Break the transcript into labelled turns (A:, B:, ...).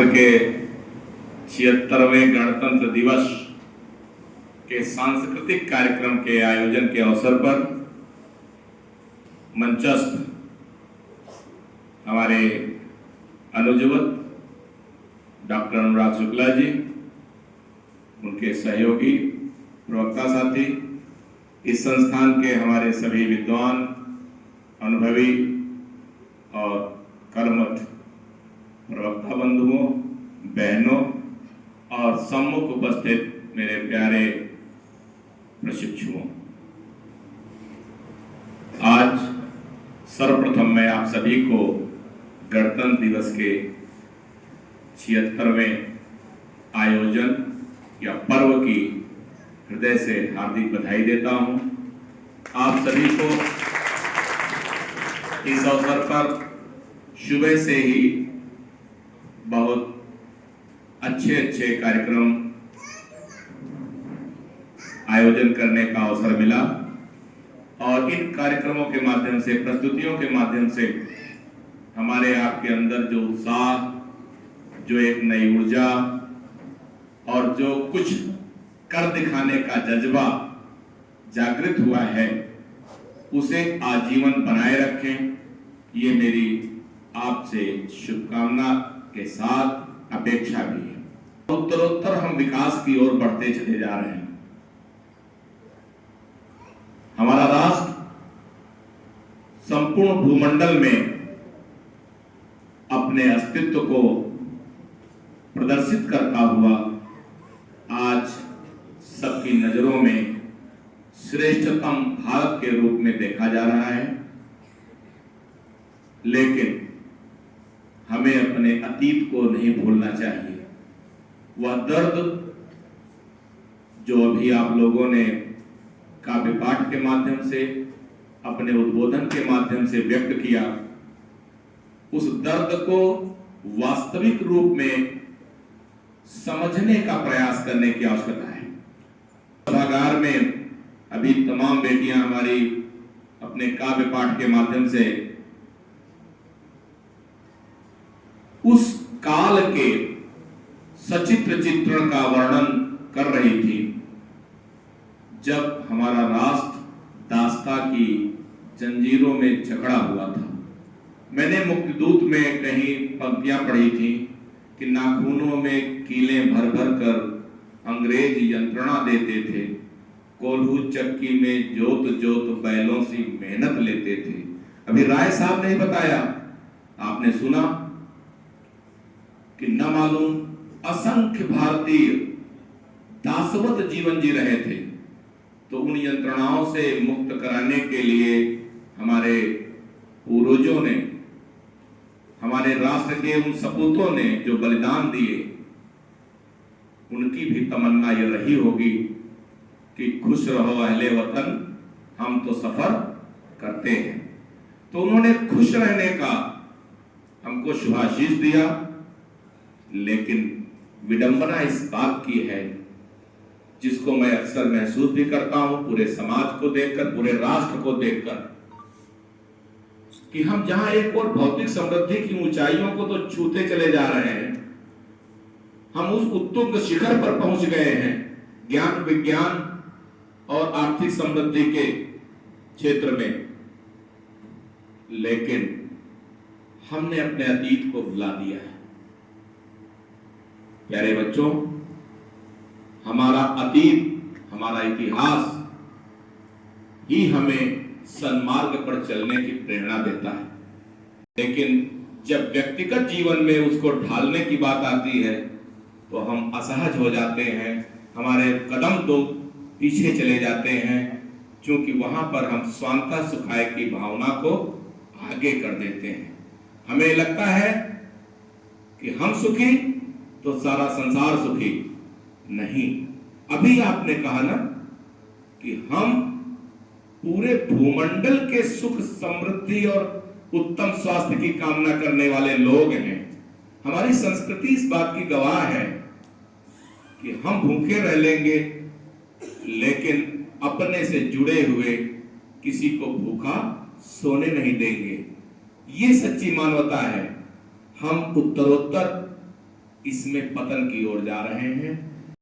A: राष्ट्र के 76वें गणतंत्र दिवस के सांस्कृतिक कार्यक्रम के आयोजन के अवसर पर मंचस्थ हमारे अनुजवत डॉक्टर अनुराग शुक्ला जी, उनके सहयोगी प्रवक्ता साथी, इस संस्थान के हमारे सभी विद्वान, अनुभवी और कर्मठ प्रवक्ता बंधुओं, बहनों और सम्मुख उपस्थित मेरे प्यारे प्रशिक्षुओं, आज सर्वप्रथम मैं आप सभी को गणतंत्र दिवस के 76वें आयोजन या पर्व की हृदय से हार्दिक बधाई देता हूं। आप सभी को इस अवसर पर सुबह से ही बहुत अच्छे कार्यक्रम आयोजन करने का अवसर मिला और इन कार्यक्रमों के माध्यम से, प्रस्तुतियों के माध्यम से हमारे आपके अंदर जो उत्साह, जो एक नई ऊर्जा और जो कुछ कर दिखाने का जज्बा जागृत हुआ है, उसे आजीवन बनाए रखें, ये मेरी आपसे शुभकामना के साथ अपेक्षा भी है। उत्तरोत्तर हम विकास की ओर बढ़ते चले जा रहे हैं। हमारा राष्ट्र संपूर्ण भूमंडल में अपने अस्तित्व को प्रदर्शित करता हुआ आज सबकी नजरों में श्रेष्ठतम भारत के रूप में देखा जा रहा है। लेकिन हमें अपने अतीत को नहीं भूलना चाहिए। वह दर्द जो अभी आप लोगों ने काव्य पाठ के माध्यम से, अपने उद्बोधन के माध्यम से व्यक्त किया, उस दर्द को वास्तविक रूप में समझने का प्रयास करने की आवश्यकता है। सभागार में अभी तमाम बेटियां हमारी अपने काव्य पाठ के माध्यम से उस काल के सचित्र चित्रण का वर्णन कर रही थी जब हमारा राष्ट्र दास्ता की जंजीरों में जकड़ा हुआ था। मैंने मुक्तिदूत में कहीं पंक्तियां पढ़ी थी कि नाखूनों में कीलें भर भर कर अंग्रेज यंत्रणा देते थे, कोल्हू चक्की में जोत जोत बैलों से मेहनत लेते थे। अभी राय साहब ने बताया, आपने सुना कि न मालूम असंख्य भारतीय दासवत जीवन जी रहे थे। तो उन यंत्रणाओं से मुक्त कराने के लिए हमारे पूर्वजों ने, हमारे राष्ट्र के उन सपूतों ने जो बलिदान दिए, उनकी भी तमन्ना यह रही होगी कि खुश रहो अहले वतन, हम तो सफर करते हैं। तो उन्होंने खुश रहने का हमको शुभाशीष दिया। लेकिन विडंबना इस बात की है, जिसको मैं अक्सर महसूस भी करता हूं पूरे समाज को देखकर, पूरे राष्ट्र को देखकर, कि हम जहां एक और भौतिक समृद्धि की ऊंचाइयों को तो छूते चले जा रहे हैं, हम उस उत्तुंग शिखर पर पहुंच गए हैं ज्ञान, विज्ञान और आर्थिक समृद्धि के क्षेत्र में, लेकिन हमने अपने अतीत को भुला दिया है। प्यारे बच्चों, हमारा अतीत, हमारा इतिहास ही हमें सन्मार्ग पर चलने की प्रेरणा देता है। लेकिन जब व्यक्तिगत जीवन में उसको ढालने की बात आती है तो हम असहज हो जाते हैं, हमारे कदम तो पीछे चले जाते हैं, क्योंकि वहां पर हम स्वांतः सुखाय की भावना को आगे कर देते हैं। हमें लगता है कि हम सुखी तो सारा संसार सुखी। नहीं, अभी आपने कहा ना कि हम पूरे भूमंडल के सुख, समृद्धि और उत्तम स्वास्थ्य की कामना करने वाले लोग हैं। हमारी संस्कृति इस बात की गवाह है कि हम भूखे रह लेंगे, लेकिन अपने से जुड़े हुए किसी को भूखा सोने नहीं देंगे। ये सच्ची मानवता है। हम उत्तरोत्तर इसमें पतन की ओर जा रहे हैं।